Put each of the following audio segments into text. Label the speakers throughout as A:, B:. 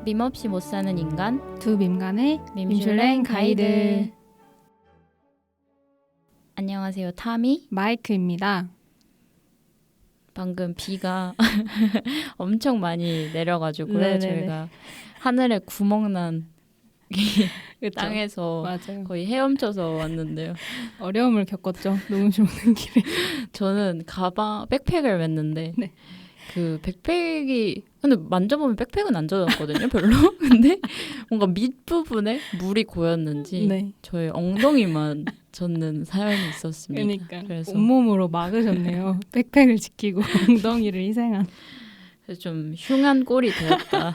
A: 밈 없이 못 사는 인간
B: 두 밈간의
A: 밈슐랭 가이드. 안녕하세요, 타미.
B: 마이크입니다.
A: 방금 비가 엄청 많이 내려가지고요.
B: 네네네.
A: 저희가 하늘에 구멍난
B: 그쵸?
A: 땅에서
B: 맞아요.
A: 거의 헤엄쳐서 왔는데요.
B: 어려움을 겪었죠. 녹음실 오는 길에.
A: 저는 백팩을 맸는데
B: 네.
A: 그 백팩이 근데 만져보면 백팩은 안 젖었거든요, 별로. 근데 뭔가 밑부분에 물이 고였는지
B: 네.
A: 저의 엉덩이만 젖는 사연이 있었습니다.
B: 그러니까
A: 그래서
B: 온몸으로 막으셨네요. 백팩을 지키고 엉덩이를 희생한.
A: 그래서 좀 흉한 꼴이 되었다.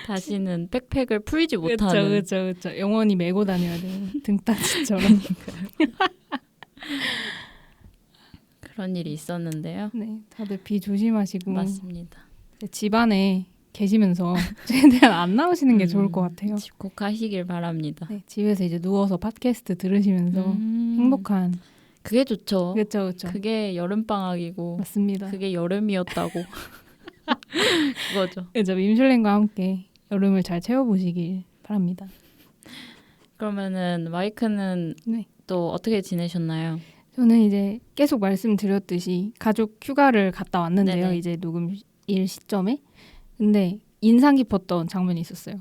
A: 다시는 백팩을 풀지 못하는.
B: 그렇죠. 영원히 메고 다녀야 돼요. 등따지처럼.
A: 그런 일이 있었는데요.
B: 네, 다들 비 조심하시고.
A: 맞습니다.
B: 집안에 계시면서 최대한 안 나오시는 게 좋을 것 같아요.
A: 집콕하시길 바랍니다.
B: 네, 집에서 이제 누워서 팟캐스트 들으시면서 행복한.
A: 그게 좋죠.
B: 그렇죠.
A: 그게 여름방학이고
B: 맞습니다.
A: 그게 여름이었다고. 그거죠.
B: 그렇죠. 밈슐랭과 함께 여름을 잘 채워보시길 바랍니다.
A: 그러면은 마이크는
B: 네.
A: 또 어떻게 지내셨나요?
B: 저는 이제 계속 말씀드렸듯이 가족 휴가를 갔다 왔는데요.
A: 네네.
B: 이제 녹음일 시점에. 근데 인상 깊었던 장면이 있었어요.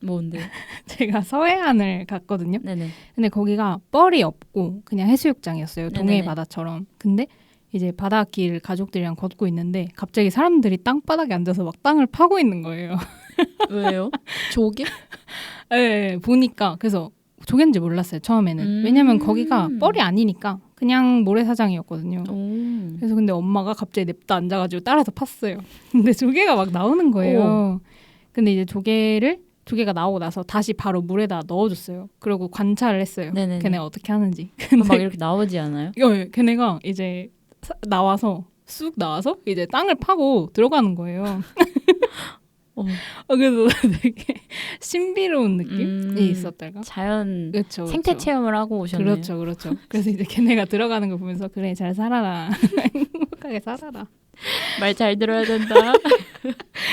A: 뭔데?
B: 제가 서해안을 갔거든요.
A: 네네.
B: 근데 거기가 뻘이 없고 그냥 해수욕장이었어요. 동해
A: 네네네.
B: 바다처럼. 근데 이제 바닷길 가족들이랑 걷고 있는데 갑자기 사람들이 땅바닥에 앉아서 막 땅을 파고 있는 거예요.
A: 왜요? 조개?
B: 네, 보니까 그래서 조개인지 몰랐어요. 처음에는. 왜냐면 거기가 뻘이 아니니까 그냥 모래사장이었거든요. 그래서 근데 엄마가 갑자기 냅다 앉아가지고 따라서 팠어요. 근데 조개가 막 나오는 거예요. 근데 이제 조개가 나오고 나서 다시 바로 물에다 넣어줬어요. 그리고 관찰을 했어요.
A: 네네네.
B: 걔네가 어떻게 하는지.
A: 막 이렇게 나오지 않아요?
B: 걔네가 이제 쑥 나와서 이제 땅을 파고 들어가는 거예요. 그래서 되게 신비로운 느낌이 있었달까?
A: 자연
B: 그쵸.
A: 생태 체험을 하고 오셨네요.
B: 그렇죠. 그래서 이제 걔네가 들어가는 거 보면서 그래 잘 살아라. 행복하게 살아라.
A: 말 잘 들어야 된다.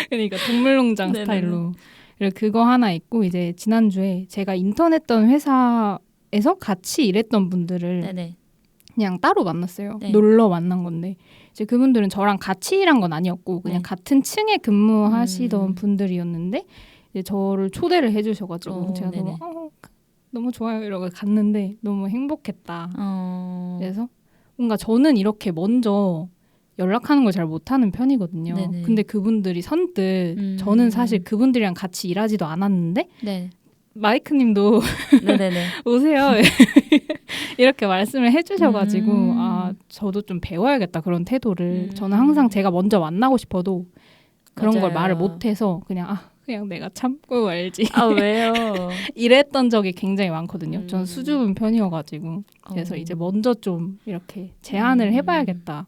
B: 그러니까 동물농장
A: 네네네.
B: 스타일로. 그리고 그거 하나 있고 이제 지난주에 제가 인턴했던 회사에서 같이 일했던 분들을
A: 네네.
B: 그냥 따로 만났어요.
A: 네.
B: 놀러 만난 건데 이제 그분들은 저랑 같이 일한 건 아니었고 그냥
A: 네.
B: 같은 층에 근무하시던 분들이었는데 이제 저를 초대를 해주셔가지고 제가
A: 네네.
B: 너무 좋아요 이러고 갔는데 너무 행복했다.
A: 어...
B: 그래서 뭔가 저는 이렇게 먼저 연락하는 걸 잘 못하는 편이거든요.
A: 네네.
B: 근데 그분들이 선뜻 저는 사실 그분들이랑 같이 일하지도 않았는데
A: 네.
B: 마이크님도
A: 네네네.
B: 오세요 이렇게 말씀을 해주셔가지고 저도 좀 배워야겠다 그런 태도를. 저는 항상 제가 먼저 만나고 싶어도 그런
A: 맞아요.
B: 걸 말을 못해서 그냥 내가 참고 말지
A: 왜요?
B: 이랬던 적이 굉장히 많거든요. 저는 수줍은 편이어가지고 그래서
A: 어.
B: 이제 먼저 좀 이렇게 제안을 해봐야겠다.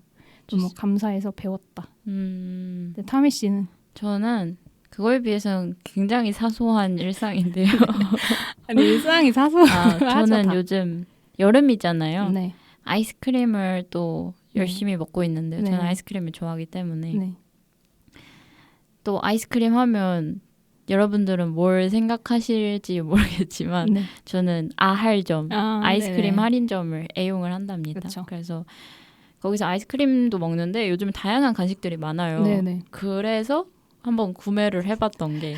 B: 너무 감사해서 배웠다. 근데 타미 씨는?
A: 저는 그거에 비해서는 굉장히 사소한 일상인데요.
B: 아니 일상이 사소하죠.
A: 저는 요즘 여름이잖아요.
B: 네.
A: 아이스크림을 또 열심히 먹고 있는데요.
B: 네.
A: 저는 아이스크림을 좋아하기 때문에
B: 네.
A: 또 아이스크림 하면 여러분들은 뭘 생각하실지 모르겠지만
B: 네.
A: 저는 아할점, 아이스크림
B: 네네.
A: 할인점을 애용을 한답니다.
B: 그쵸.
A: 그래서 거기서 아이스크림도 먹는데 요즘 다양한 간식들이 많아요.
B: 네네.
A: 그래서 한번 구매를 해봤던 게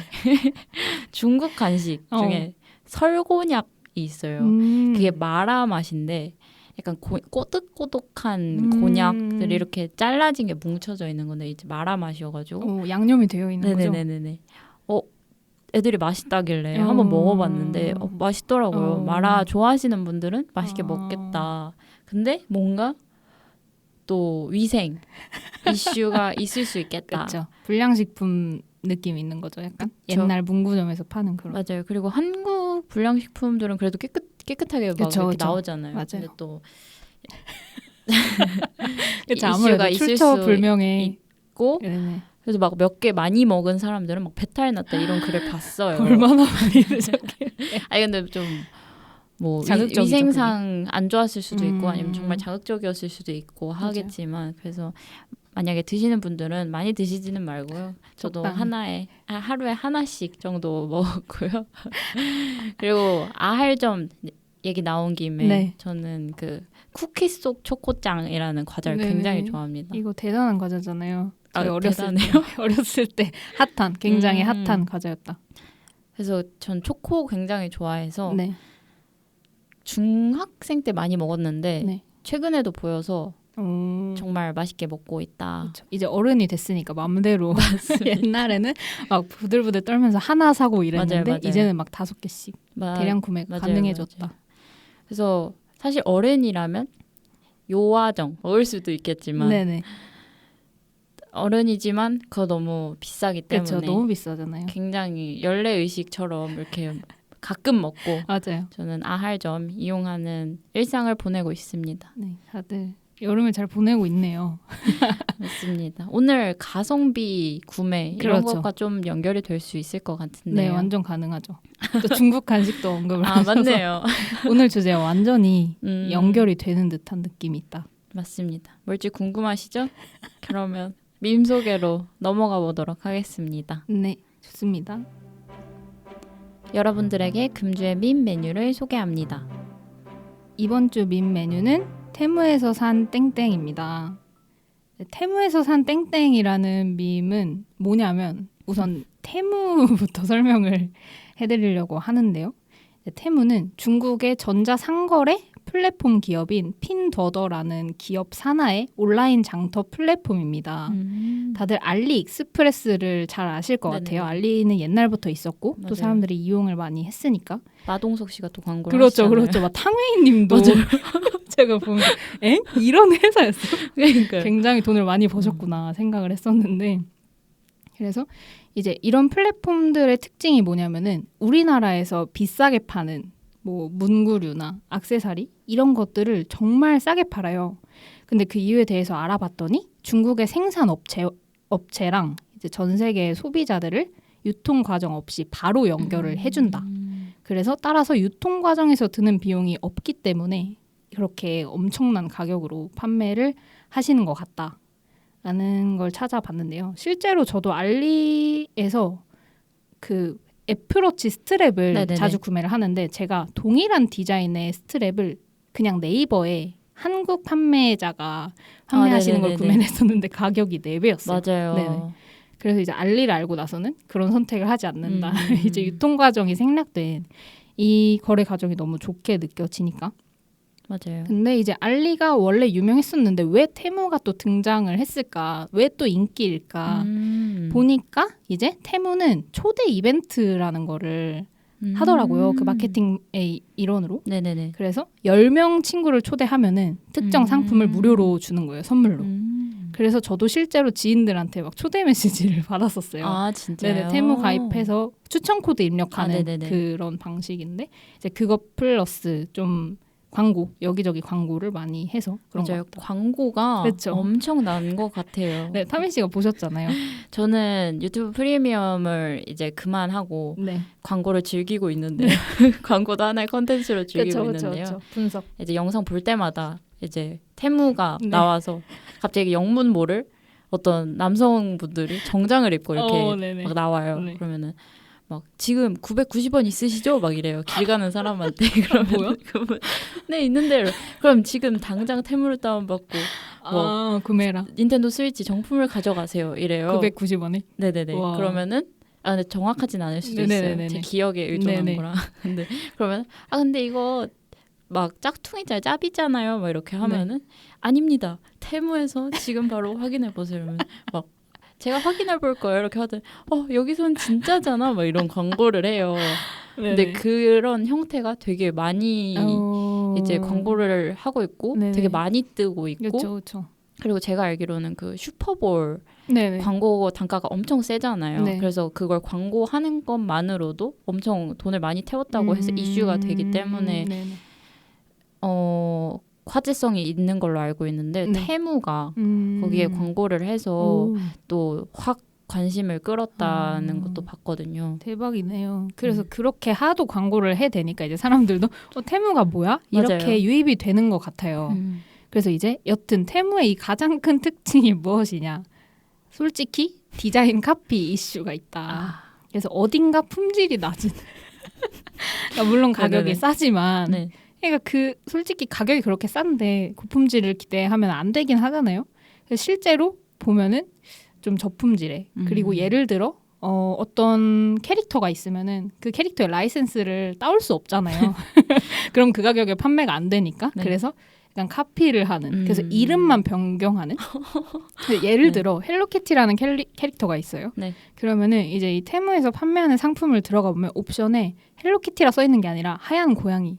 A: 중국 간식 중에 설곤약이 있어요. 그게 마라 맛인데 약간 꼬득꼬득한 곤약들이 이렇게 잘라진 게 뭉쳐져 있는 건데 이제 마라 맛이어가지고
B: 양념이 되어 있는 거죠?
A: 네네네네. 애들이 맛있다길래 한번 먹어봤는데 맛있더라고요. 마라 좋아하시는 분들은 맛있게 먹겠다. 근데 뭔가 또 위생 이슈가 있을 수 있겠다.
B: 그렇죠. 불량식품 느낌이 있는 거죠. 약간
A: 그쵸.
B: 옛날 문구점에서 파는 그런.
A: 맞아요. 그리고 한국 불량식품들은 그래도 깨끗하게 막
B: 그쵸,
A: 이렇게
B: 그쵸.
A: 나오잖아요.
B: 맞아요.
A: 근데 또
B: 그쵸,
A: 이슈가
B: 아무래도
A: 있을
B: 출처
A: 수
B: 불명의
A: 있고
B: 네네.
A: 그래서 막 몇 개 많이 먹은 사람들은 막 배탈 났다 이런 글을 봤어요.
B: 얼마나 많이 드셨길래.
A: 아니 근데 좀 뭐
B: 자극적이죠,
A: 위생상 안 좋았을 수도 있고 아니면
B: 음.
A: 정말 자극적이었을 수도 있고 하겠지만 그래서 만약에 드시는 분들은 많이 드시지는 말고요. 저도 하루에 하나씩 정도 먹었고요. 그리고 아할점 얘기 나온 김에
B: 네.
A: 저는 그 쿠키 속 초코짱이라는 과자를
B: 네네.
A: 굉장히 좋아합니다.
B: 이거 대단한 과자잖아요.
A: 아,
B: 어렸을 때 굉장히 핫한 과자였다.
A: 그래서 전 초코 굉장히 좋아해서
B: 네.
A: 중학생 때 많이 먹었는데
B: 네.
A: 최근에도 보여서 정말 맛있게 먹고 있다.
B: 그쵸. 이제 어른이 됐으니까 마음대로 옛날에는 막 부들부들 떨면서 하나 사고 이랬는데
A: 맞아요.
B: 이제는 막 5개씩 대량 구매가 가능해졌다.
A: 맞아요. 그래서 사실 어른이라면 요아정 먹을 수도 있겠지만
B: 네네.
A: 어른이지만 그거 너무 비싸기 때문에
B: 그렇죠. 너무 비싸잖아요.
A: 굉장히 연례 의식처럼 이렇게 가끔 먹고
B: 맞아요.
A: 저는 아할점 이용하는 일상을 보내고 있습니다.
B: 네, 다들 여름을 잘 보내고 있네요.
A: 맞습니다. 오늘 가성비 구매 이런
B: 그렇죠.
A: 것과 좀 연결이 될 수 있을 것 같은데요.
B: 네, 완전 가능하죠. 또 중국 간식도 언급을 하셔서
A: 맞네요.
B: 오늘 주제와 완전히 연결이 되는 듯한 느낌이 있다.
A: 맞습니다. 뭘지 궁금하시죠? 그러면 밈 소개로 넘어가 보도록 하겠습니다.
B: 네, 좋습니다.
A: 여러분들에게 금주의 밈 메뉴를 소개합니다.
B: 이번 주 밈 메뉴는 테무에서 산 땡땡입니다. 테무에서 산 땡땡이라는 밈은 뭐냐면 우선 테무부터 설명을 해드리려고 하는데요. 테무는 중국의 전자상거래 플랫폼 기업인 핀더더라는 기업 산하의 온라인 장터 플랫폼입니다. 다들 알리익스프레스를 잘 아실 것
A: 네네.
B: 같아요. 알리는 옛날부터 있었고
A: 맞아요.
B: 또 사람들이 이용을 많이 했으니까.
A: 마동석 씨가 또 광고를
B: 그렇죠,
A: 하시잖아요.
B: 그렇죠. 막 탕웨이님도 제가 보면 이런 회사였어.
A: 그러니까요.
B: 굉장히 돈을 많이 버셨구나 생각을 했었는데 그래서 이제 이런 플랫폼들의 특징이 뭐냐면은 우리나라에서 비싸게 파는 뭐 문구류나 액세서리 이런 것들을 정말 싸게 팔아요. 근데 그 이유에 대해서 알아봤더니 중국의 생산 업체랑 이제 전 세계 소비자들을 유통 과정 없이 바로 연결을 해준다. 그래서 따라서 유통 과정에서 드는 비용이 없기 때문에 그렇게 엄청난 가격으로 판매를 하시는 것 같다라는 걸 찾아봤는데요. 실제로 저도 알리에서 그 애플워치 스트랩을
A: 네네네.
B: 자주 구매를 하는데 제가 동일한 디자인의 스트랩을 그냥 네이버에 한국 판매자가 판매하시는 걸 구매를 했었는데 가격이 4배였어요.
A: 맞아요.
B: 네네. 그래서 이제 알리를 알고 나서는 그런 선택을 하지 않는다. 이제 유통 과정이 생략된 이 거래 과정이 너무 좋게 느껴지니까.
A: 맞아요.
B: 근데 이제 알리가 원래 유명했었는데 왜 테무가 또 등장을 했을까? 왜 또 인기일까? 보니까 이제 테무는 초대 이벤트라는 거를 하더라고요. 그 마케팅의 일원으로.
A: 네네네.
B: 그래서 10명 친구를 초대하면은 특정 상품을 무료로 주는 거예요. 선물로. 그래서 저도 실제로 지인들한테 막 초대 메시지를 받았었어요.
A: 아, 진짜요?
B: 네네, 테무 가입해서 추천 코드 입력하는
A: 네네네.
B: 그런 방식인데 이제 그거 플러스 좀 광고 여기저기 광고를 많이 해서 그런
A: 맞아요.
B: 것 같아요.
A: 광고가
B: 그렇죠.
A: 엄청난 것 같아요.
B: 네, 타민 씨가 보셨잖아요.
A: 저는 유튜브 프리미엄을 이제 그만하고
B: 네,
A: 광고를 즐기고 있는데 광고도 하나의 컨텐츠로 즐기고 있는데요.
B: 분석.
A: 이제 영상 볼 때마다 이제 테무가
B: 네.
A: 나와서 갑자기 영문 모를 어떤 남성분들이 정장을 입고 이렇게 막 나와요.
B: 네.
A: 그러면은 막 지금 990원 있으시죠? 막 이래요. 길 가는 사람한테. 그러면
B: 뭐야?
A: 그분 네 있는데요. 그럼 지금 당장 테무를 다운받고 뭐
B: 구매라.
A: 닌텐도 스위치 정품을 가져가세요. 이래요.
B: 990원에.
A: 네네네.
B: 와.
A: 그러면은 근데 정확하진 않을 수도
B: 네네네네.
A: 있어요. 제 기억에 의존한
B: 네네.
A: 거라. 근데 그러면 근데 이거 막 짝퉁이잖아요. 짭이잖아요. 막 이렇게 하면은 아닙니다. 테무에서 지금 바로 확인해 보세요. 이러면 막 제가 확인해 볼 거예요. 이렇게 하더니 여기선 진짜잖아. 막 이런 광고를 해요. 근데 그런 형태가 되게 많이 이제 광고를 하고 있고
B: 네네.
A: 되게 많이 뜨고 있고
B: 그렇죠.
A: 그리고 제가 알기로는 그 슈퍼볼
B: 네네.
A: 광고 단가가 엄청 세잖아요.
B: 네.
A: 그래서 그걸 광고하는 것만으로도 엄청 돈을 많이 태웠다고 해서 이슈가 되기 때문에
B: 네네.
A: 화제성이 있는 걸로 알고 있는데
B: 네.
A: 테무가 거기에 광고를 해서 또 확 관심을 끌었다는 것도 봤거든요.
B: 대박이네요. 그래서 그렇게 하도 광고를 해대니까 이제 사람들도 테무가 뭐야? 이렇게
A: 맞아요.
B: 유입이 되는 것 같아요. 그래서 이제 여튼 테무의 이 가장 큰 특징이 무엇이냐? 솔직히 디자인 카피 이슈가 있다. 그래서 어딘가 품질이 낮은 그러니까 물론 가격이
A: 네네네.
B: 싸지만
A: 네.
B: 그러니까 그 솔직히 가격이 그렇게 싼데 고품질을 기대하면 안 되긴 하잖아요. 그래서 실제로 보면은 좀 저품질에 그리고 예를 들어 어떤 캐릭터가 있으면은 그 캐릭터의 라이센스를 따올 수 없잖아요. 그럼 그 가격에 판매가 안 되니까.
A: 네.
B: 그래서 약간 카피를 하는. 그래서 이름만 변경하는. 예를
A: 네.
B: 들어 헬로키티라는 캐릭터가 있어요.
A: 네.
B: 그러면은 이제 이 테무에서 판매하는 상품을 들어가 보면 옵션에 헬로키티라 써 있는 게 아니라 하얀 고양이.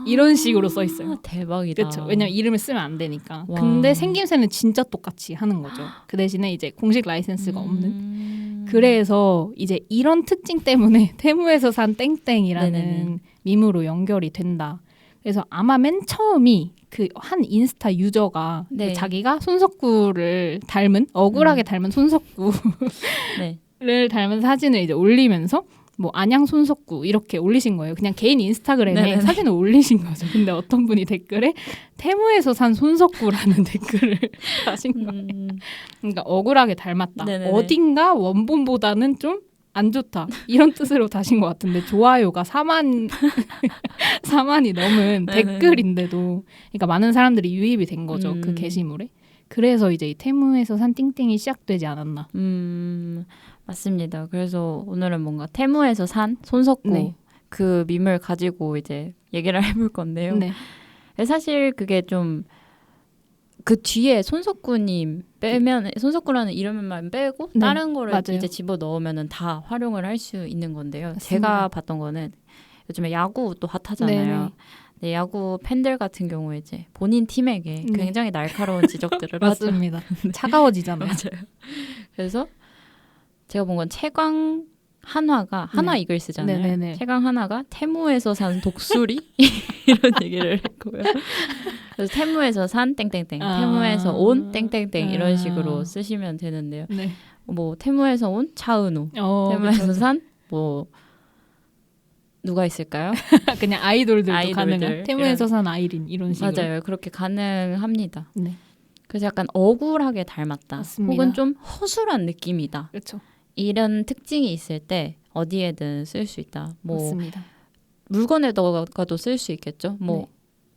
B: 이런 식으로 써 있어요.
A: 대박이다.
B: 그렇죠. 왜냐면 이름을 쓰면 안 되니까.
A: 와.
B: 근데 생김새는 진짜 똑같이 하는 거죠. 그 대신에 이제 공식 라이센스가 없는. 그래서 이제 이런 특징 때문에 테무에서 산 땡땡이라는
A: 네네네.
B: 밈으로 연결이 된다. 그래서 아마 맨 처음이 그 한 인스타 유저가
A: 네.
B: 자기가 손석구를 닮은 억울하게 닮은 손석구를
A: 네.
B: 닮은 사진을 이제 올리면서 뭐 안양 손석구 이렇게 올리신 거예요. 그냥 개인 인스타그램에
A: 네네네.
B: 사진을 올리신 거죠. 근데 어떤 분이 댓글에 테무에서 산 손석구라는 댓글을 다신 거예요. 그러니까 억울하게 닮았다.
A: 네네네.
B: 어딘가 원본보다는 좀 안 좋다. 이런 뜻으로 다신 것 같은데 좋아요가 4만이 넘은
A: 네네.
B: 댓글인데도 그러니까 많은 사람들이 유입이 된 거죠. 그 게시물에. 그래서 이제 이 테무에서 산 띵띵이 시작되지 않았나.
A: 맞습니다. 그래서 오늘은 뭔가 테무에서 산 손석구
B: 네.
A: 그 밈을 가지고 이제 얘기를 해볼 건데요.
B: 네.
A: 사실 그게 좀 그 뒤에 손석구님 빼면 손석구라는 이름만 빼고
B: 네,
A: 다른 거를
B: 맞아요.
A: 이제 집어 넣으면은 다 활용을 할 수 있는 건데요.
B: 맞습니다.
A: 제가 봤던 거는 요즘에 야구 또 핫하잖아요.
B: 네네.
A: 네, 야구 팬들 같은 경우에 이제 본인 팀에게
B: 네.
A: 굉장히 날카로운 지적들을 하죠.
B: 맞습니다. 차가워지잖아요.
A: 맞아요. 그래서 제가 본 건 채광 한화가 한화
B: 네.
A: 이글스잖아요.
B: 네네네.
A: 채광 한화가 테무에서 산 독수리 이런 얘기를 했고요. 그래서 테무에서 산 땡땡땡, 테무에서 온 땡땡땡 이런 식으로 쓰시면 되는데요.
B: 네.
A: 뭐 테무에서 온 차은우, 테무에서
B: 그쵸.
A: 산 뭐 누가 있을까요?
B: 그냥 아이돌들도
A: 아이돌들,
B: 가능한 테무에서 산 아이린 이런 식으로.
A: 맞아요. 그렇게 가능합니다.
B: 네.
A: 그래서 약간 억울하게 닮았다.
B: 맞습니다.
A: 혹은 좀 허술한 느낌이다.
B: 그렇죠.
A: 이런 특징이 있을 때 어디에든 쓸 수 있다. 뭐
B: 맞습니다.
A: 물건에다가도 쓸 수 있겠죠. 뭐
B: 네.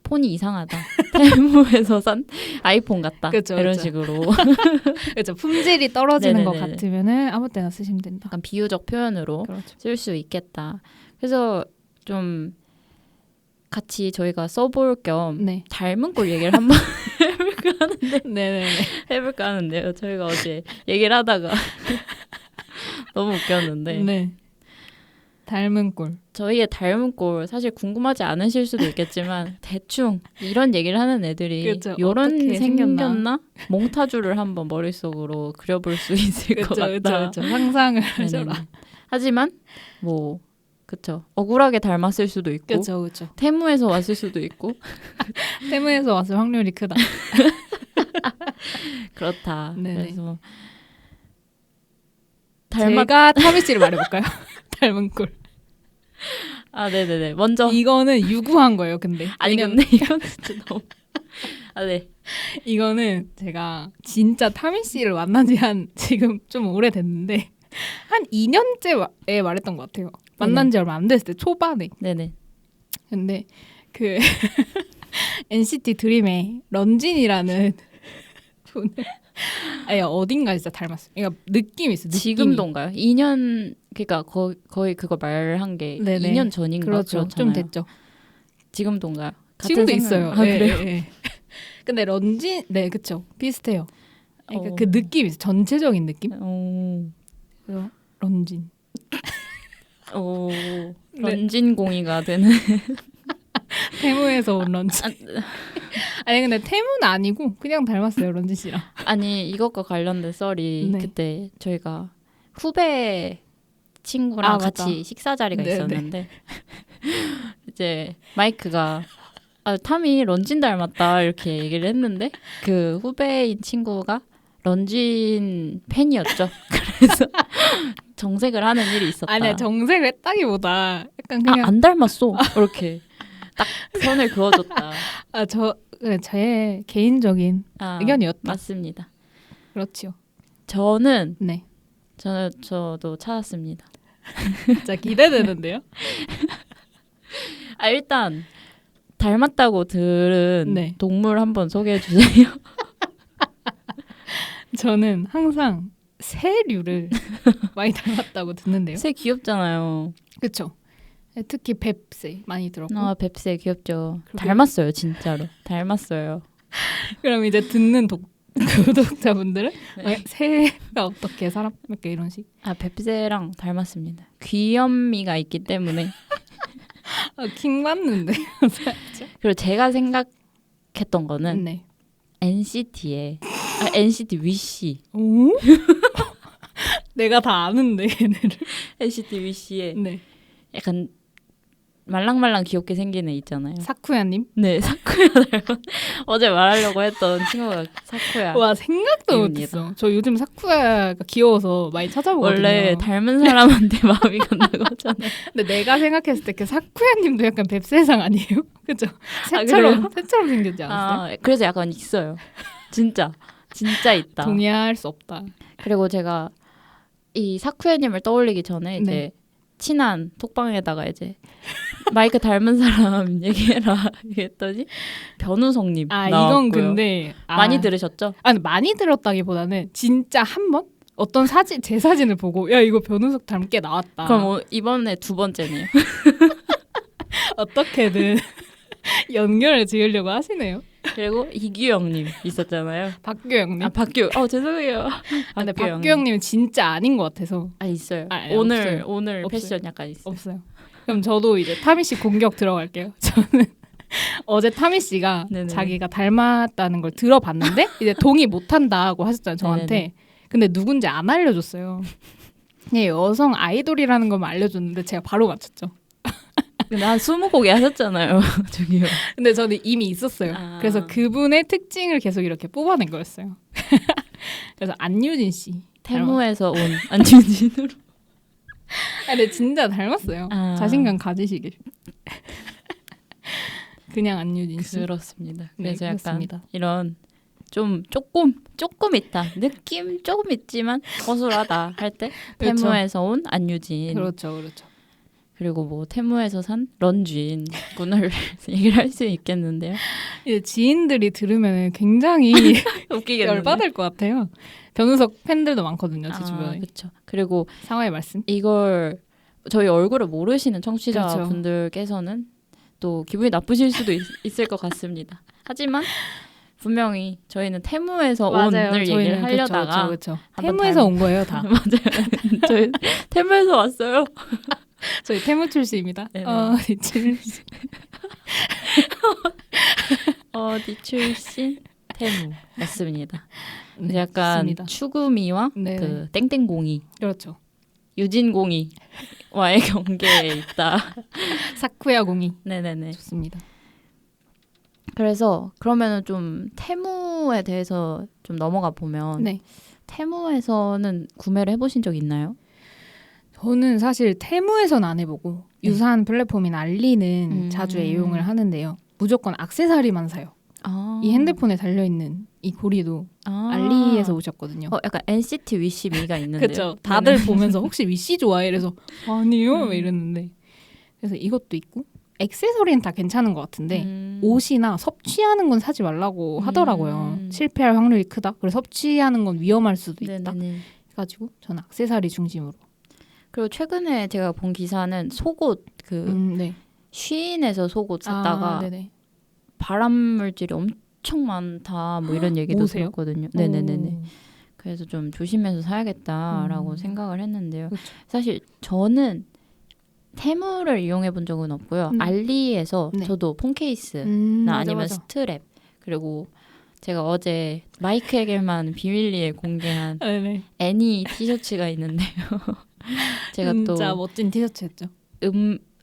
A: 폰이 이상하다. 테무에서 산 아이폰 같다.
B: 그쵸,
A: 이런
B: 그쵸.
A: 식으로
B: 그렇죠. 품질이 떨어지는 것
A: 네네네네.
B: 같으면은 아무 때나 쓰시면 된다.
A: 약간 비유적 표현으로
B: 그렇죠.
A: 쓸 수 있겠다. 그래서 좀 같이 저희가 써볼 겸
B: 네.
A: 닮은 꼴 얘기를 한번
B: 네네네.
A: 해볼까 하는데요. 저희가 어제 얘기를 하다가 너무 웃겼는데
B: 네. 닮은 꼴.
A: 저희의 닮은 꼴 사실 궁금하지 않으실 수도 있겠지만 대충 이런 얘기를 하는 애들이
B: 그쵸.
A: 요런
B: 어떻게
A: 생겼나? 몽타주를 한번 머릿속으로 그려볼 수 있을 것 같다.
B: 그렇죠. 상상을
A: 네네네.
B: 하셔라.
A: 하지만 뭐 그쵸. 억울하게 닮았을 수도 있고
B: 그렇죠.
A: 테무에서 왔을 수도 있고
B: 테무에서 왔을 확률이 크다.
A: 그렇다.
B: 네네.
A: 그래서
B: 제가 타미 씨를 말해볼까요? 닮은 꼴.
A: 아 네네네. 먼저
B: 이거는 유구한 거예요. 근데
A: 아니
B: 왜냐면
A: 근데 이건 진짜 너무 아 네.
B: 이거는 제가 진짜 타미 씨를 만난 지 한 지금 좀 오래됐는데 한 2년째에 말했던 것 같아요. 만난 지 얼마 안 됐을 때 초반에.
A: 네네.
B: 근데 그 NCT 드림의 런진이라는 분을 아니 어딘가 진짜 닮았어요. 그러니까 느낌이 있어. 느낌이.
A: 지금도인가요? 2년 그러니까 거의 그거 말한 게
B: 네네.
A: 2년 전인가
B: 그렇죠.
A: 그렇잖아요.
B: 좀 됐죠.
A: 지금도인가요?
B: 지금도
A: 같은
B: 있어요.
A: 생각- 아,
B: 네,
A: 그래요?
B: 네, 네. 근데 런진 네 그쵸 비슷해요. 그러니까
A: 어.
B: 그 느낌이 있어. 전체적인 느낌.
A: 오.
B: 그래서 런진.
A: 오.
B: 네.
A: 런진공이가 되는
B: 테무에서 온 런진. 아니 근데 테무는 아니고 그냥 닮았어요 런진 씨랑.
A: 아니 이것과 관련된 썰이
B: 네.
A: 그때 저희가 후배 친구랑
B: 아, 맞다.
A: 같이 식사 자리가
B: 네네.
A: 있었는데 이제 마이크가 아, 탐이 런진 닮았다 이렇게 얘기를 했는데 그 후배인 친구가 런진 팬이었죠. 그래서 정색을 하는 일이 있었다.
B: 아니야 정색을 했다기보다 약간 그냥
A: 안 닮았어. 이렇게 딱 선을 그어줬다.
B: 제 개인적인 의견이었다.
A: 맞습니다.
B: 그렇지요.
A: 저는
B: 네.
A: 저도 찾았습니다.
B: 진짜 기대되는데요.
A: 일단 닮았다고 들은
B: 네.
A: 동물 한번 소개해 주세요.
B: 저는 항상 새류를 많이 닮았다고 듣는데요.
A: 새 귀엽잖아요.
B: 그렇죠. 특히 뱁새 많이 들었고.
A: 뱁새 귀엽죠. 닮았어요, 진짜로. 닮았어요.
B: 그럼 이제 듣는 구독자분들은 네. 새가 어떻게 사람 이렇게 이런 식.
A: 뱁새랑 닮았습니다. 귀염미가 있기 때문에.
B: 킹 맞는데.
A: 그리고 제가 생각했던 거는
B: 네.
A: NCT의 NCT 위시.
B: 오? 내가 다 아는데 얘네를.
A: NCT 위시의
B: 네.
A: 약간 말랑말랑 귀엽게 생긴 애 있잖아요.
B: 사쿠야님?
A: 네, 사쿠야 닮은. 어제 말하려고 했던 친구가 사쿠야.
B: 와, 생각도 못했어. 저 요즘 사쿠야가 귀여워서 많이 찾아보거든요.
A: 원래 닮은 사람한테 마음이 간다고 하잖아요.
B: 근데 내가 생각했을 때 그 사쿠야님도 약간 뱁새상 아니에요? 그죠? 새처럼 생겼지 않았어요?
A: 그래서 약간 있어요. 진짜 있다.
B: 동의할 수 없다.
A: 그리고 제가 이 사쿠야님을 떠올리기 전에 이제
B: 네.
A: 친한 톡방에다가 이제 마이크 닮은 사람 얘기해라 했더니 변우성님 나왔고요.
B: 이건 근데
A: 많이 들으셨죠?
B: 아니 많이 들었다기보다는 진짜 한 번 어떤 제 사진을 보고 야 이거 변우석 닮게 나왔다.
A: 그럼 이번에 두 번째네요.
B: 어떻게든 연결을 지으려고 하시네요.
A: 그리고 이규영님 있었잖아요.
B: 박규영님.
A: 박규. 죄송해요.
B: 근데 박규영님은 진짜 아닌 것 같아서.
A: 있어요.
B: 오늘
A: 패션 약간 있어요.
B: 없어요. 그럼 저도 이제 타미 씨 공격 들어갈게요. 저는 어제 타미 씨가 네네. 자기가 닮았다는 걸 들어봤는데 이제 동의 못한다고 하셨잖아요. 저한테. 네네. 근데 누군지 안 알려줬어요. 그냥 여성 아이돌이라는 것만 알려줬는데 제가 바로 맞췄죠.
A: 난 20곡에 하셨잖아요. 저기요.
B: 근데 저는 이미 있었어요. 그래서 그분의 특징을 계속 이렇게 뽑아낸 거였어요. 그래서 안유진 씨.
A: 태무에서 온 안유진으로.
B: 근데 진짜 닮았어요. 자신감 가지시길. 그냥 안유진 씨.
A: 그렇습니다. 그래서 네, 약간 이런 조금 있다. 느낌 조금 있지만 거슬하다 할 때 태무에서 온 안유진.
B: 그렇죠.
A: 그리고 뭐 태무에서 산 런쥔 군을 얘기를 할 수 있겠는데요.
B: 이제 지인들이 들으면 굉장히
A: 웃기겠는데
B: 열받을 것 같아요. 변우석 팬들도 많거든요, 제 주변에.
A: 그렇죠. 그리고
B: 상황의 말씀.
A: 이걸 저희 얼굴을 모르시는 청취자분들께서는 또 기분이 나쁘실 수도 있을 것 같습니다. 하지만 분명히 저희는 태무에서 온을 얘기를 하려다가
B: 그쵸. 태무에서 온 거예요, 다.
A: 맞아요. 저희 태무에서 왔어요.
B: 저희 태무 출시입니다. 어디 출신?
A: 어디 출신? 태무 맞습니다. 네, 약간 맞습니다. 추구미와 그 땡땡공이
B: 그렇죠.
A: 유진공이와의 경계에 있다.
B: 사쿠야공이.
A: 네네네.
B: 좋습니다.
A: 그래서 그러면은 좀 태무에 대해서 좀 넘어가 보면 태무에서는 구매를 해보신 적 있나요?
B: 저는 사실 테무에서는 안 해보고 유사한 플랫폼인 알리는 자주 애용을 하는데요. 무조건 액세서리만 사요. 이 핸드폰에 달려있는 이 고리도 알리에서 오셨거든요.
A: 약간 NCT 위시미가 있는데요.
B: 그렇죠. 다들 보면서 혹시 위시 좋아해? 이래서 아니요 이랬는데 그래서 이것도 있고 액세서리는 다 괜찮은 것 같은데 옷이나 섭취하는 건 사지 말라고 하더라고요. 실패할 확률이 크다. 그래서 섭취하는 건 위험할 수도 있다. 해가지고 저는 액세서리 중심으로.
A: 그리고 최근에 제가 본 기사는 속옷 쉬인에서 속옷 샀다가 발암 물질이 엄청 많다 뭐 이런 얘기도 들었거든요. 네네네네. 그래서 좀 조심해서 사야겠다라고 생각을 했는데요. 그쵸. 사실 저는 테무를 이용해 본 적은 없고요. 알리에서 저도 폰 케이스나 아니면 맞아. 스트랩 그리고 제가 어제 마이크에게만 비밀리에 공개한 애니 티셔츠가 있는데요. 제가 또
B: 진짜 멋진 티셔츠였죠.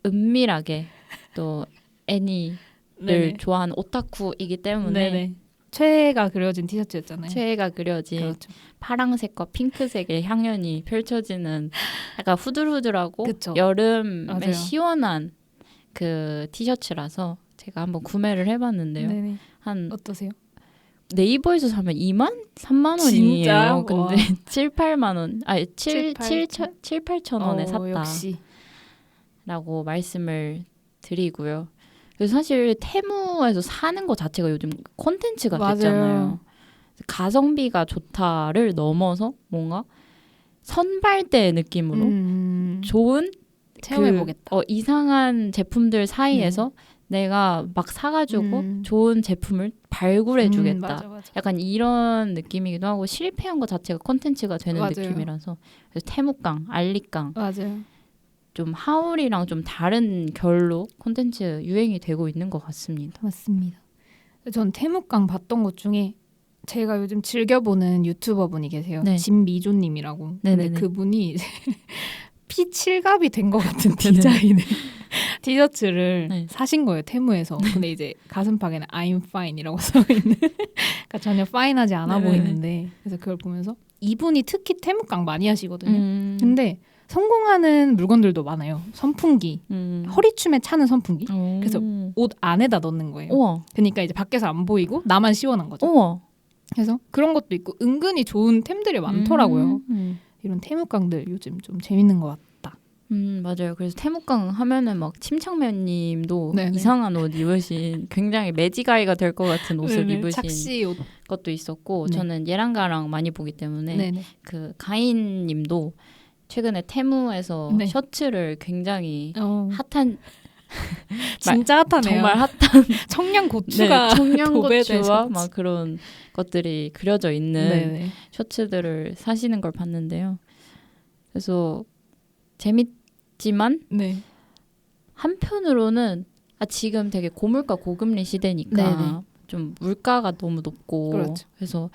A: 은밀하게 또 애니를 좋아하는 오타쿠이기 때문에
B: 최애가 그려진 티셔츠였잖아요.
A: 최애가 그려진 그렇죠. 파랑색과 핑크색의 향연이 펼쳐지는 약간 후들후들하고 그쵸. 여름에 맞아요. 시원한 그 티셔츠라서 제가 한번 구매를 해봤는데요.
B: 네네.
A: 한
B: 어떠세요?
A: 네이버에서 사면 2만? 3만
B: 진짜?
A: 원이에요. 근데 7, 8만 원. 아니 7, 8천 원에 샀다.
B: 역시.
A: 라고 말씀을 드리고요. 그래서 사실 테무에서 사는 거 자체가 요즘 콘텐츠가
B: 맞아요.
A: 됐잖아요. 가성비가 좋다를 넘어서 뭔가 선발대 느낌으로 좋은
B: 체험해보겠다.
A: 이상한 제품들 사이에서 내가 막 사가지고 좋은 제품을 발굴해주겠다.
B: 맞아.
A: 약간 이런 느낌이기도 하고 실패한 것 자체가 콘텐츠가 되는
B: 맞아요.
A: 느낌이라서 그래서 태무깡, 알리깡
B: 맞아요.
A: 좀 하울이랑 좀 다른 결로 콘텐츠 유행이 되고 있는 것 같습니다.
B: 맞습니다. 전 태무깡 봤던 것 중에 제가 요즘 즐겨보는 유튜버 분이 계세요.
A: 네.
B: 진미조님이라고. 근데
A: 네네네.
B: 그분이 P7갑이 된 것 같은 디자인의 티셔츠를
A: 네.
B: 사신 거예요. 테무에서. 근데 이제 가슴팍에는 I'm fine이라고 써있는 그러니까 전혀 파인하지 않아
A: 네네네.
B: 보이는데 그래서 그걸 보면서 이분이 특히 태무깡 많이 하시거든요. 근데 성공하는 물건들도 많아요. 선풍기, 허리춤에 차는 선풍기. 그래서 옷 안에다 넣는 거예요.
A: 우와.
B: 그러니까 이제 밖에서 안 보이고 나만 시원한 거죠.
A: 우와.
B: 그래서 그런 것도 있고 은근히 좋은 템들이 많더라고요. 이런 태무깡들 요즘 좀 재밌는 것 같다.
A: 맞아요. 그래서 태무깡 하면은 막 침착맨님도
B: 네네.
A: 이상한 옷 입으신 굉장히 매지가이가 될 것 같은 옷을
B: 네네.
A: 입으신
B: 착시 옷.
A: 것도 있었고
B: 네.
A: 저는 얘랑가랑 많이 보기 때문에
B: 네네.
A: 그 가인님도 최근에 테무에서
B: 네.
A: 셔츠를 굉장히 핫한
B: 진짜 핫하네요.
A: 정말 핫한
B: 청양고추가
A: 네, 청양고추와
B: 도배된
A: 막 그런 것들이 그려져 있는
B: 네네.
A: 셔츠들을 사시는 걸 봤는데요. 그래서 재밌지만
B: 네.
A: 한편으로는 지금 되게 고물가 고금리 시대니까
B: 네네.
A: 좀 물가가 너무 높고
B: 그렇죠.
A: 그래서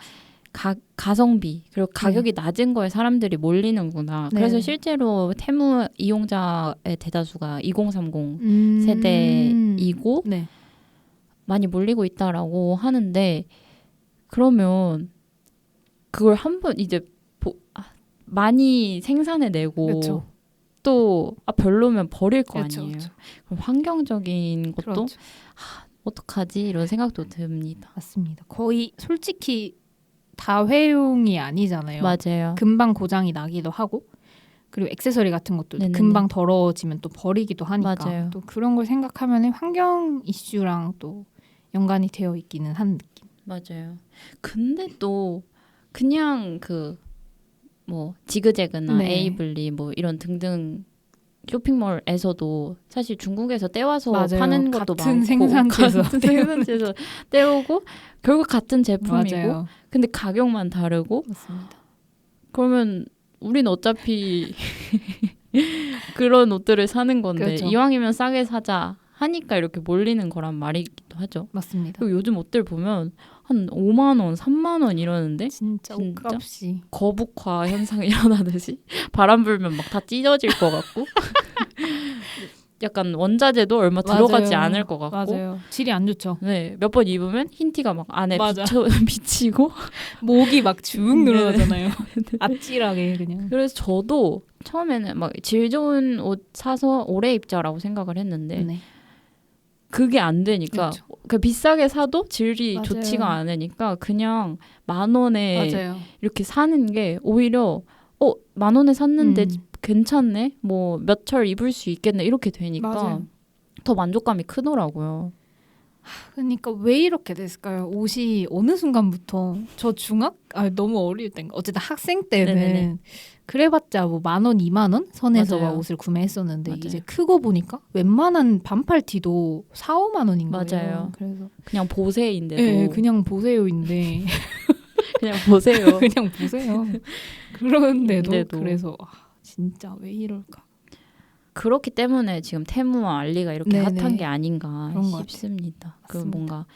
A: 가성비 그리고 가격이 낮은 거에 사람들이 몰리는구나.
B: 네.
A: 그래서 실제로 테무 이용자의 대다수가 2030 세대이고
B: 네.
A: 많이 몰리고 있다라고 하는데 그러면 그걸 한번 이제 많이 생산해내고
B: 그렇죠.
A: 또 별로면 버릴 거
B: 그렇죠,
A: 아니에요.
B: 그렇죠.
A: 그럼 환경적인 것도
B: 그렇죠.
A: 어떡하지 이런 생각도 듭니다.
B: 맞습니다. 거의 솔직히 다회용이 아니잖아요.
A: 맞아요.
B: 금방 고장이 나기도 하고 그리고 액세서리 같은 것도
A: 네네네.
B: 금방 더러워지면 또 버리기도 하니까
A: 맞아요.
B: 또 그런 걸 생각하면 환경 이슈랑 또 연관이 되어 있기는 한 느낌.
A: 맞아요. 근데 또 그냥 뭐 지그재그나
B: 네.
A: 에이블리 뭐 이런 등등 쇼핑몰에서도 사실 중국에서 떼와서
B: 맞아요.
A: 파는 것도
B: 같은
A: 많고
B: 생산지에서
A: 같은 생산지에서 떼오고 결국 같은 제품이고
B: 맞아요.
A: 근데 가격만 다르고
B: 맞습니다.
A: 그러면 우린 어차피 그런 옷들을 사는 건데
B: 그렇죠.
A: 이왕이면 싸게 사자 하니까 이렇게 몰리는 거란 말이기도 하죠.
B: 맞습니다.
A: 그리고 요즘 옷들 보면 한 5만 원, 3만 원 이러는데
B: 진짜 옷값이
A: 거북화 현상이 일어나듯이 바람 불면 막 다 찢어질 것 같고 약간 원자재도 얼마 들어가지
B: 맞아요.
A: 않을 것 같고
B: 맞아요. 질이 안 좋죠.
A: 네, 몇 번 입으면 흰 티가 막 안에
B: 맞아.
A: 비치고
B: 목이 막 쭉
A: 네.
B: 늘어나잖아요. 아찔하게 그냥.
A: 그래서 저도 처음에는 막 질 좋은 옷 사서 오래 입자라고 생각을 했는데
B: 네.
A: 그게 안 되니까
B: 그렇죠.
A: 그 비싸게 사도 질이
B: 맞아요.
A: 좋지가 않으니까 그냥 10,000원에
B: 맞아요.
A: 이렇게 사는 게 오히려 10,000원에 샀는데 괜찮네 뭐 몇 철 입을 수 있겠네 이렇게 되니까
B: 맞아요.
A: 더 만족감이 크더라고요.
B: 그러니까 왜 이렇게 됐을까요? 옷이 어느 순간부터 저 너무 어릴 때인가 어쨌든 학생 때는
A: 네네네.
B: 그래봤자 뭐 10,000원, 20,000원 선에서
A: 맞아요.
B: 옷을 구매했었는데
A: 맞아요.
B: 이제 크고 보니까 웬만한 반팔 티도 4-5만 원인 거예요.
A: 맞아요.
B: 그래서
A: 그냥 보세인데도
B: 네, 그냥 보세요인데
A: 그냥 보세요.
B: 그냥 보세요. 그런데도
A: 근데도.
B: 그래서 진짜 왜 이럴까?
A: 그렇기 때문에 지금 테무와 알리가 이렇게
B: 네네.
A: 핫한 게 아닌가
B: 그런 것
A: 싶습니다. 그
B: 맞습니다.
A: 뭔가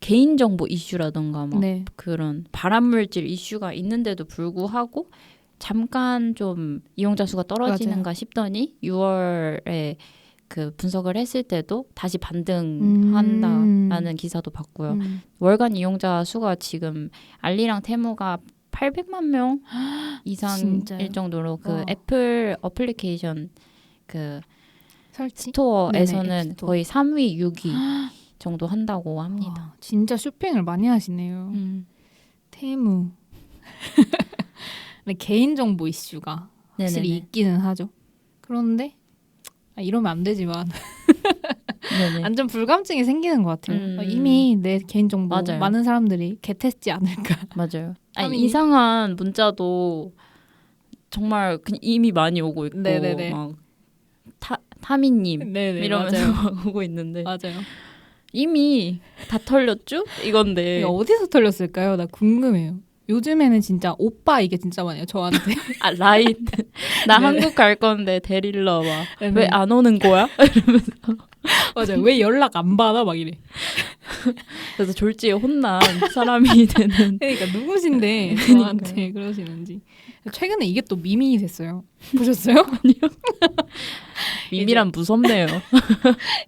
A: 개인정보 이슈라던가 막
B: 네.
A: 그런 발암물질 이슈가 있는데도 불구하고 잠깐 좀 이용자 수가 떨어지는가
B: 맞아요.
A: 싶더니 6월에 그 분석을 했을 때도 다시 반등한다라는 기사도 봤고요. 월간 이용자 수가 지금 알리랑 테무가 800만 명 이상일
B: 진짜요?
A: 정도로 그
B: 와.
A: 애플 어플리케이션 그
B: 설치?
A: 스토어에서는
B: 네네, 앱스토어.
A: 거의 3위, 6위 정도 한다고 합니다.
B: 와, 진짜 쇼핑을 많이 하시네요. 테무. 근데 개인정보 이슈가 확실히
A: 네네네.
B: 있기는 하죠. 그런데 이러면 안 되지만 완전 불감증이 생기는 것 같아요. 이미 내 개인정보
A: 맞아요.
B: 많은 사람들이 개tes지 않을까.
A: 맞아요. 아니, 이상한 문자도 정말 그냥 이미 많이 오고 있고
B: 네네네.
A: 막 타미님
B: 네네,
A: 이러면서
B: 맞아요.
A: 막 오고 있는데
B: 맞아요.
A: 이미 다 털렸죠? 이건데
B: 이게 어디서 털렸을까요? 나 궁금해요. 요즘에는 진짜 오빠 이게 진짜 많아요. 저한테.
A: 아 라인 나
B: 네네.
A: 한국 갈 건데 데릴러 와.
B: 네네.
A: 왜 안 오는 거야?
B: 맞아요. 왜 연락 안 받아? 막 이래.
A: 그래서 졸지에 혼난 사람이 되는.
B: 그러니까 누구신데 저한테 그러시는지. 최근에 이게 또 밈이 됐어요. 보셨어요?
A: 밈이란 무섭네요.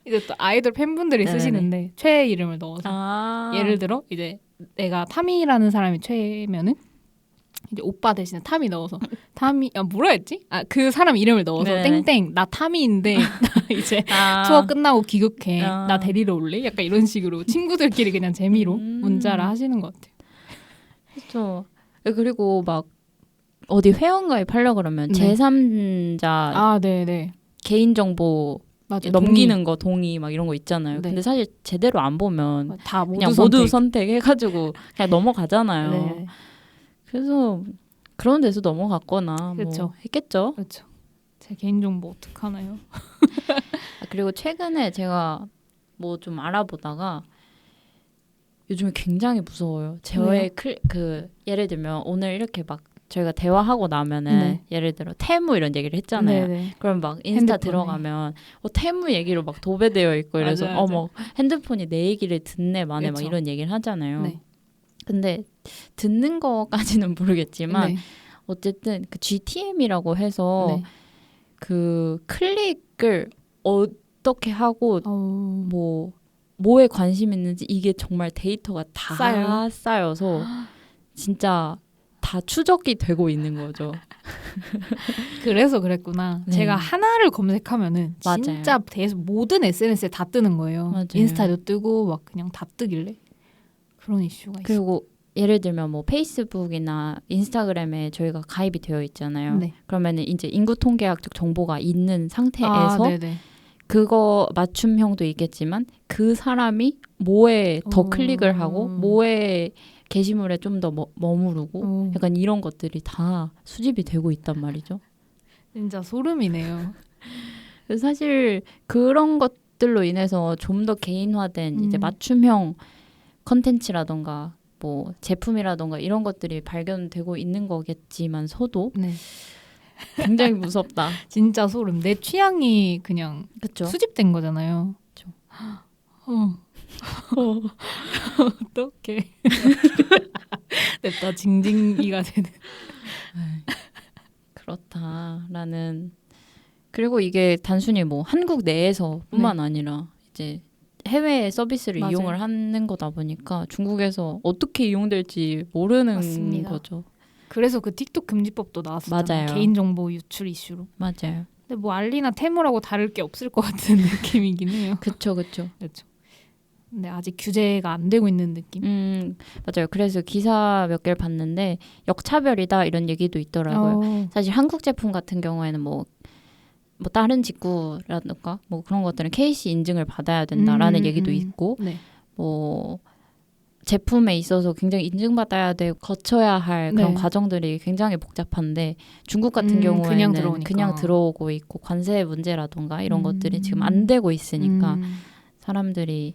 B: 이제 또 아이돌 팬분들이
A: 네네네.
B: 쓰시는데 최애 이름을 넣어서 예를 들어 이제 내가 타미라는 사람이 최애면은 이제 오빠 대신에 타미 넣어서 타미 뭐라 했지? 그 사람 이름을 넣어서
A: 네네.
B: 땡땡 나 타미인데 나 이제 투어 끝나고 귀국해 나 데리러 올래? 약간 이런 식으로 친구들끼리 그냥 재미로 문자를 하시는 것 같아요.
A: 그렇죠. 그리고 막 어디 회원가입하려 그러면
B: 네.
A: 제3자
B: 네네.
A: 개인정보
B: 맞아요.
A: 넘기는 거 동의 막 이런 거 있잖아요.
B: 네.
A: 근데 사실 제대로 안 보면
B: 다
A: 그냥 모두 선택해가지고 그냥 넘어가잖아요.
B: 네.
A: 그래서 그런 데서 넘어갔거나
B: 그렇죠.
A: 뭐 했겠죠.
B: 그렇죠. 제 개인정보 어떡하나요?
A: 그리고 최근에 제가 뭐 좀 알아보다가 요즘에 굉장히 무서워요. 저의 예를 들면 오늘 이렇게 막 저희가 대화하고 나면은
B: 네.
A: 예를 들어 테무 이런 얘기를 했잖아요.
B: 네네.
A: 그럼 막 인스타
B: 핸드폰에.
A: 들어가면 테무 얘기로 막 도배되어 있고 이래서
B: 맞아요.
A: 어머 핸드폰이 내 얘기를 듣네 마네 막
B: 그쵸.
A: 이런 얘기를 하잖아요.
B: 네.
A: 근데 듣는 거까지는 모르겠지만
B: 네.
A: 어쨌든 그 GTM이라고 해서
B: 네.
A: 그 클릭을 어떻게 하고
B: 어...
A: 뭐에 관심 있는지 이게 정말 데이터가 다 쌓여서 진짜 다 추적이 되고 있는 거죠.
B: 그래서 그랬구나.
A: 네.
B: 제가 하나를 검색하면은
A: 맞아요.
B: 진짜 모든 SNS에 다 뜨는 거예요.
A: 맞아요.
B: 인스타도 뜨고 막 그냥 다 뜨길래 그런 이슈가 있어요.
A: 그리고 예를 들면 뭐 페이스북이나 인스타그램에 저희가 가입이 되어 있잖아요.
B: 네.
A: 그러면은 이제 인구 통계학적 정보가 있는 상태에서
B: 네네.
A: 그거 맞춤형도 있겠지만 그 사람이 뭐에 더 클릭을 하고 뭐에 게시물에 좀 더 머무르고 약간 이런 것들이 다 수집이 되고 있단 말이죠.
B: 진짜 소름이네요.
A: 그래서 사실 그런 것들로 인해서 좀 더 개인화된 이제 맞춤형 컨텐츠라던가 뭐 제품이라던가 이런 것들이 발견되고 있는 거겠지만서도
B: 네.
A: 굉장히 무섭다.
B: 진짜 소름. 내 취향이 그냥
A: 그쵸?
B: 수집된 거잖아요.
A: 그쵸.
B: 어떡해. 냅다 징징이가 되는.
A: 그렇다라는. 그리고 이게 단순히 뭐 한국 내에서뿐만 아니라 이제 해외 서비스를
B: 맞아요.
A: 이용을 하는 거다 보니까 중국에서 어떻게 이용될지 모르는
B: 맞습니다.
A: 거죠.
B: 그래서 그 틱톡 금지법도 나왔었잖아요.
A: 맞아요.
B: 개인정보 유출 이슈로.
A: 맞아요.
B: 근데 뭐 알리나 테무라고 다를 게 없을 것 같은 느낌이긴 해요.
A: 그쵸.
B: 그렇죠. 근데 아직 규제가 안 되고 있는 느낌.
A: 맞아요. 그래서 기사 몇 개를 봤는데 역차별이다 이런 얘기도 있더라고요. 사실 한국 제품 같은 경우에는 뭐 다른 직구라든가 뭐 그런 것들은 KC 인증을 받아야 된다라는 얘기도 있고
B: 네.
A: 뭐 제품에 있어서 굉장히 인증받아야 되고 거쳐야 할 그런 과정들이 굉장히 복잡한데 중국 같은 경우에는 그냥 들어오고 있고 관세 문제라든가 이런 것들이 지금 안 되고 있으니까 사람들이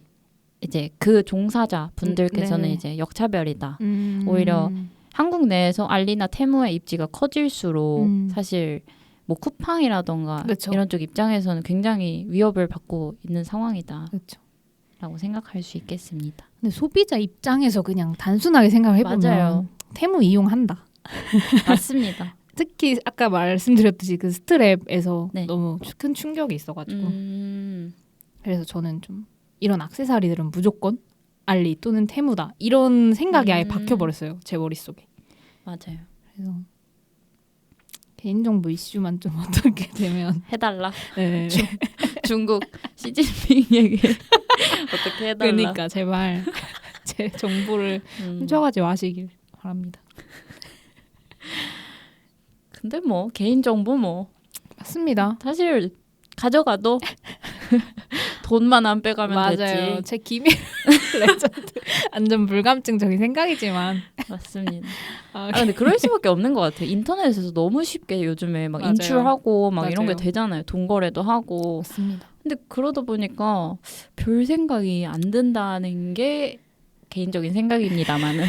A: 이제 그 종사자 분들께서는 이제 역차별이다. 오히려 한국 내에서 알리나 테무의 입지가 커질수록 사실 뭐 쿠팡이라던가
B: 그쵸.
A: 이런 쪽 입장에서는 굉장히 위협을 받고 있는 상황이다.
B: 그렇죠.
A: 라고 생각할 수 있겠습니다.
B: 근데 소비자 입장에서 그냥 단순하게 생각을 해보면
A: 맞아요.
B: 테무 이용한다.
A: 맞습니다.
B: 특히 아까 말씀드렸듯이 그 스트랩에서 너무 큰 충격이 있어가지고 그래서 저는 좀 이런 액세서리들은 무조건 알리 또는 테무다 이런 생각이 아예 박혀버렸어요. 제 머릿속에.
A: 맞아요.
B: 그래서 개인정보 이슈만 좀 어떻게 되면
A: 해달라.
B: 네.
A: 중국 시진핑 얘기 어떻게 해달라.
B: 그러니까 제발 제 정보를 훔쳐가지 마시길 바랍니다.
A: 근데 뭐 개인정보 뭐
B: 맞습니다.
A: 사실 가져가도 돈만 안 빼가면
B: 맞아요.
A: 됐지.
B: 제 기밀 레전드 완전 불감증적인 생각이지만
A: 맞습니다. 근데 그럴 수밖에 없는 것 같아요. 인터넷에서 너무 쉽게 요즘에 막
B: 맞아요.
A: 인출하고 막 이런 게
B: 맞아요.
A: 되잖아요. 돈 거래도 하고.
B: 맞습니다.
A: 근데 그러다 보니까 별 생각이 안 든다는 게 개인적인 생각입니다만은.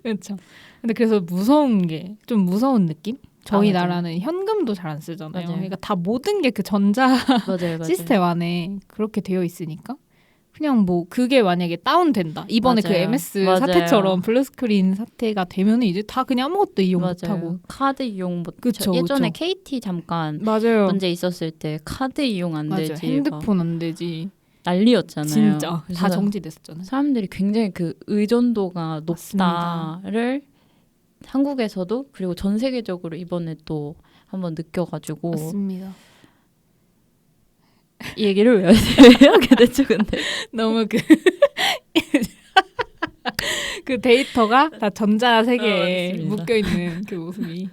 B: 그렇죠. 근데 그래서 무서운 게 좀 무서운 느낌? 저희
A: 맞아요.
B: 나라는 현금도 잘 안 쓰잖아요.
A: 맞아요.
B: 그러니까 다 모든 게 그 전자
A: 맞아요.
B: 시스템 안에 그렇게 되어 있으니까 그냥 뭐 그게 만약에 다운된다. 이번에 그
A: 맞아요.
B: MS
A: 맞아요.
B: 사태처럼 블루스크린 사태가 되면 이제 다 그냥 아무것도 이용
A: 맞아요.
B: 못하고.
A: 카드 이용 못.
B: 그쵸,
A: 예전에
B: 그쵸.
A: KT 잠깐
B: 맞아요.
A: 문제 있었을 때 카드 이용 안
B: 맞아요.
A: 되지.
B: 핸드폰 안 되지.
A: 난리였잖아요.
B: 진짜
A: 그래서
B: 다 정지됐었잖아요.
A: 사람들이 굉장히 그 의존도가
B: 맞습니다.
A: 높다를 한국에서도 그리고 전 세계적으로 이번에 또 한번 느껴가지고
B: 맞습니다.
A: 이 얘기를 왜 하게 됐죠 근데.
B: 너무 그 데이터가 다 전자 세계에
A: 맞습니다.
B: 묶여 있는 그 모습이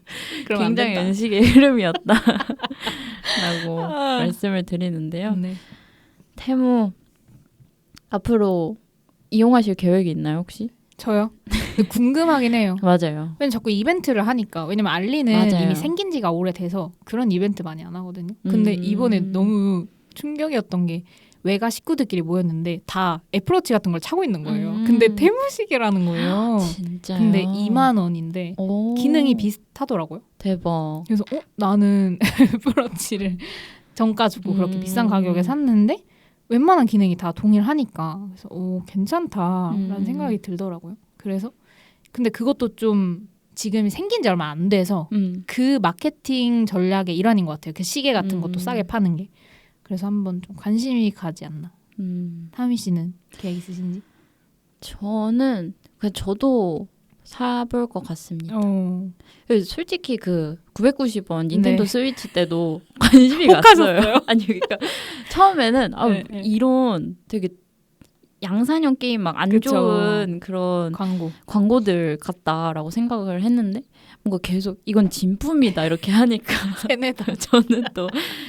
B: 그럼 안
A: 굉장히
B: 된다.
A: 은식의 흐름이었다라고 말씀을 드리는데요.
B: 네.
A: 테무 앞으로 이용하실 계획이 있나요 혹시?
B: 저요? 근데 궁금하긴 해요.
A: 맞아요.
B: 왜냐면 자꾸 이벤트를 하니까. 왜냐면 알리는
A: 맞아요.
B: 이미 생긴 지가 오래돼서 그런 이벤트 많이 안 하거든요. 근데 이번에 너무 충격이었던 게 외가 식구들끼리 모였는데 다 애플워치 같은 걸 차고 있는 거예요. 근데 테무시계라는 거예요.
A: 진짜요?
B: 근데 2만 원인데
A: 오,
B: 기능이 비슷하더라고요.
A: 대박.
B: 그래서 나는 애플워치를 정가 주고 그렇게 비싼 가격에 샀는데 웬만한 기능이 다 동일하니까 그래서 괜찮다라는 생각이 들더라고요. 그래서 근데 그것도 좀 지금 생긴 지 얼마 안 돼서 그 마케팅 전략의 일환인 것 같아요. 그 시계 같은 것도 싸게 파는 게. 그래서 한번 좀 관심이 가지 않나. 타미 씨는 계획 있으신지?
A: 저도 사볼 것 같습니다. 솔직히 그 990원 닌텐도
B: 네.
A: 스위치 때도 관심이 갔어요. 아니 그러니까 처음에는
B: 네.
A: 이런 되게 양산형 게임 막 안
B: 그쵸.
A: 좋은 그런 광고들 같다라고 생각을 했는데 뭔가 계속 이건 진품이다 이렇게 하니까
B: 세네다.
A: 저는 또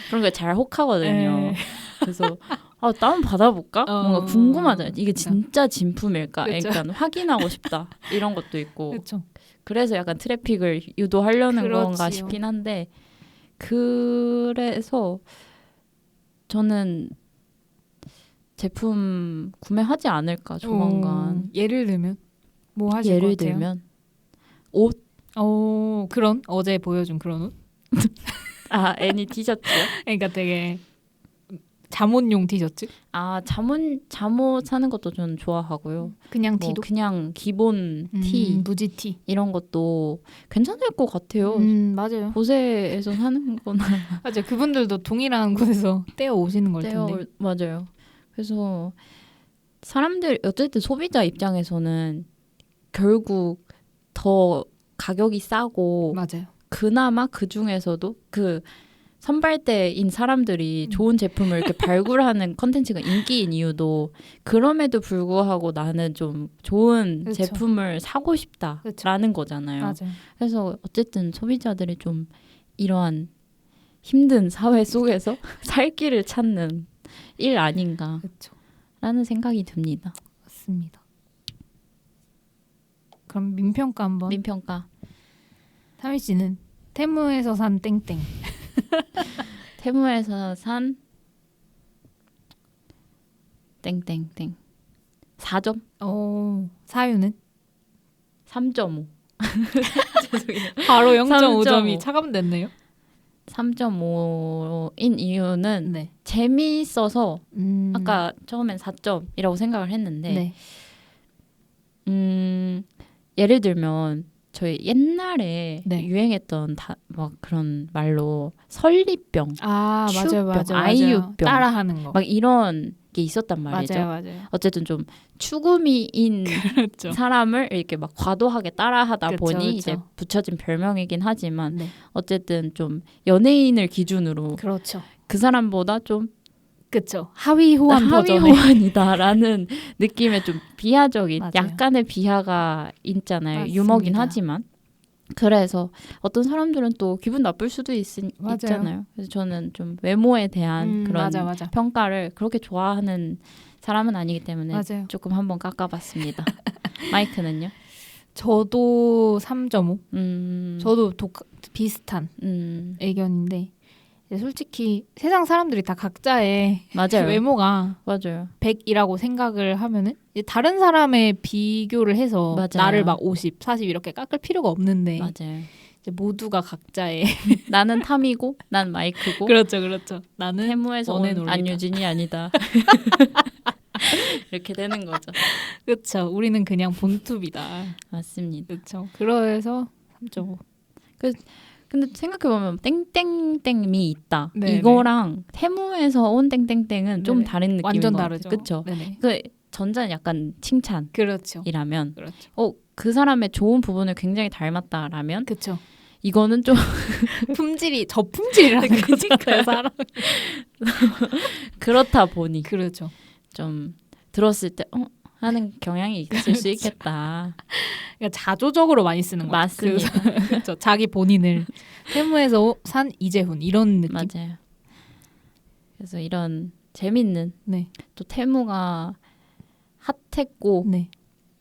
A: 그런 게 잘 혹하거든요. 그래서 다운 받아볼까? 뭔가 궁금하잖아요. 이게 진짜 진품일까?
B: 그쵸.
A: 약간 확인하고 싶다. 이런 것도 있고.
B: 그렇죠.
A: 그래서 약간 트래픽을 유도하려는
B: 그렇지요.
A: 건가 싶긴 한데 그래서 저는 제품 구매하지 않을까 조만간.
B: 예를 들면 뭐 하실 것
A: 예를
B: 같아요?
A: 들면 옷.
B: 그런 어제 보여준 그런 옷?
A: 애니 티셔츠요?
B: 그러니까 되게 잠옷용 티셔츠?
A: 잠옷 사는 것도 저는 좋아하고요.
B: 그냥 티도?
A: 그냥 기본 티
B: 무지 티.
A: 이런 것도 괜찮을 것 같아요.
B: 맞아요.
A: 보세에서 사는 거나
B: 맞아요. 그분들도 동일한 곳에서 떼어 오시는 걸 텐데.
A: 맞아요. 그래서 사람들 어쨌든 소비자 입장에서는 결국 더 가격이 싸고
B: 맞아요.
A: 그나마 그 중에서도 그 선발대인 사람들이 좋은 제품을 이렇게 발굴하는 컨텐츠가 인기인 이유도 그럼에도 불구하고 나는 좀 좋은
B: 그렇죠.
A: 제품을 사고 싶다라는 거잖아요.
B: 맞아요.
A: 그래서 어쨌든 소비자들이 좀 이러한 힘든 사회 속에서 살 길을 찾는 일 아닌가라는
B: 그렇죠.
A: 생각이 듭니다.
B: 맞습니다. 그럼 민평가 한번.
A: 민평가.
B: 타미 씨는 테무에서 산 땡땡.
A: 테무에서 산 땡땡땡 4점?
B: 사유는?
A: 3.5. 죄송해요.
B: 바로 0.5점이
A: 3.5.
B: 차감됐네요.
A: 3.5인 이유는
B: 네.
A: 재미있어서 아까 처음엔 4점이라고 생각을 했는데 예를 들면 저희 옛날에 유행했던 막 그런 말로 설리병,
B: 맞아요.
A: 아이유병
B: 따라하는 거.
A: 막 이런 게 있었단 말이죠.
B: 맞아요.
A: 어쨌든 좀 추구미인
B: 그렇죠.
A: 사람을 이렇게 막 과도하게 따라하다
B: 그렇죠,
A: 보니
B: 그렇죠.
A: 이제 붙여진 별명이긴 하지만 어쨌든 좀 연예인을 기준으로
B: 그렇죠.
A: 그 사람보다 좀
B: 그쵸. 하위 호환 버전의
A: 하위 호환이다라는 느낌의 좀 비하적인
B: 맞아요.
A: 약간의 비하가 있잖아요.
B: 맞습니다.
A: 유머긴 하지만 그래서 어떤 사람들은 또 기분 나쁠 수도 있잖아요. 그래서 저는 좀 외모에 대한 그런
B: 맞아.
A: 평가를 그렇게 좋아하는 사람은 아니기 때문에
B: 맞아요.
A: 조금 한번 깎아봤습니다. 마이크는요?
B: 저도 3.5. 저도 비슷한 의견인데 솔직히 세상 사람들이 다 각자의
A: 맞아요.
B: 외모가
A: 맞아요.
B: 100이라고 생각을 하면은 이제 다른 사람의 비교를 해서
A: 맞아요.
B: 나를 막 50, 40 이렇게 깎을 필요가 없는데
A: 맞아요.
B: 이제 모두가 각자의
A: 나는 탐이고 난 마이크고
B: 그렇죠. 나는
A: 태무에서
B: 원의
A: 온
B: 논리다.
A: 안유진이 아니다. 이렇게 되는 거죠.
B: 그렇죠. 우리는 그냥 본투비다.
A: 맞습니다.
B: 그렇죠. 그래서 3.5.
A: 근데 생각해보면 땡땡땡이 있다.
B: 네네.
A: 이거랑 태무에서 온 땡땡땡은 좀
B: 네네.
A: 다른 느낌인
B: 완전
A: 것
B: 다르죠.
A: 같아요. 그렇죠.
B: 네네.
A: 그 전자는 약간 칭찬이라면
B: 그렇죠.
A: 그 사람의 좋은 부분을 굉장히 닮았다라면
B: 그렇죠.
A: 이거는 좀
B: 품질이 저품질이라는 거잖아요. 사람.
A: 그렇다 보니
B: 그렇죠.
A: 좀 들었을 때 하는 경향이 있을 수 있겠다.
B: 그러니까 자조적으로 많이 쓰는 거죠.
A: 맞습니다.
B: 그렇죠. 자기 본인을 태무에서 산 이재훈 이런 느낌.
A: 맞아요. 그래서 이런 재밌는
B: 네.
A: 또 태무가 핫했고
B: 네.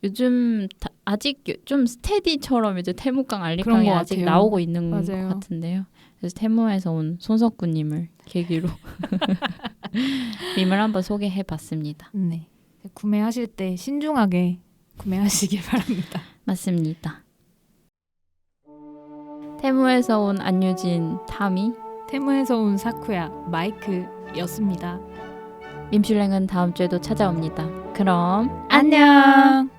A: 요즘 아직 좀 스테디처럼 이제 태무강
B: 그런
A: 알리강이
B: 것
A: 아직
B: 같아요.
A: 나오고 있는
B: 맞아요.
A: 것 같은데요. 그래서 태무에서 온 손석구님을 계기로 밈을 한번 소개해봤습니다.
B: 네. 구매하실 때 신중하게 구매하시길 바랍니다.
A: 맞습니다. 태무에서 온 안유진 타미,
B: 태무에서 온 사쿠야 마이크였습니다.
A: 밈슐랭은 다음 주에도 찾아옵니다. 그럼
B: 안녕.